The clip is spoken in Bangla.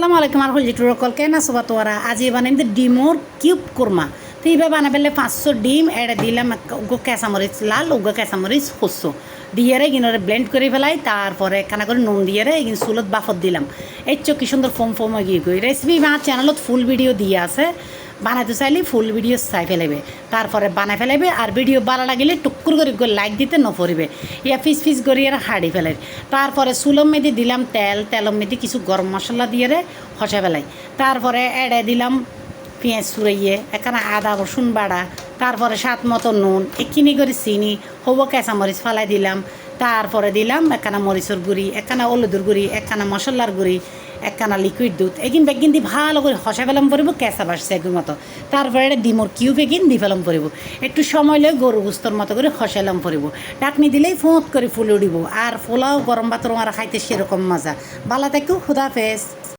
আসসালামু আলাইকুম আর হলজি টুরকল কেন আছো বা তোরা আজ বানাই ডিমোর কিউব কুরমা তো এইভাবে বানা ফেললে 500 ডিম এড়ে দিলাম উগো কেঁচামরিচ লাল উগো কেঁচামরিচ শস্য দিয়ে গিনরে ব্লেন্ড করে ফেলাই তারপরে একখানা করে নুন দিয়ে এগিন চুলত বাফত দিলাম এই কি সুন্দর ফোম ফোম গিয়ে গই রেসিপি আমার চ্যানেলত ফুল ভিডিও দিয়ে আছে বানাইতে চাইলে ফুল ভিডিও চাই ফেলাইবে তারপরে বানাই ফেলাইবে আর ভিডিও ভালো লাগিলে টুকুর করে লাইক দিতে নপরিবে ইয়া পিস পিস করি আর হাড়ি ফেলাই তারপরে চুলম মেদি দিলাম তেলম মেদি কিছু গরম মশলা দিয়ে হসা ফেলাই তারপরে এড়ে দিলাম পেঁয়াজ সুরাইয়ে এখানে আদা রসুন বাড়া তারপরে স্বাদ মতো নুন একিনি করে চিনি হবো কেঁচামরিচ ফালাই দিলাম তারপরে দিলাম একখানা মরিচের গুঁড়ি একখানা হলুদের গুঁড়ি একখানা মশলার গুঁড়ি একখানা লিকুইড দুধ এগিন বেগিন দি ভালো করে হসা ফেলাম পড়ব কেঁচা বাসছে এগুর মতো তারপরে এটা ডিমোর কিউব এগিন দি ফেলাম পড়ব একটু সময় লয়ে গরু গুস্তর মতো করে হসাইলাম পড়ব ডাকনি দিলেই ফোঁত করে ফুলে উঠিব আর পোলাও গরম ভাত আর খাইতে সেরকম মজা বালা থেকেও খুদাফেজ।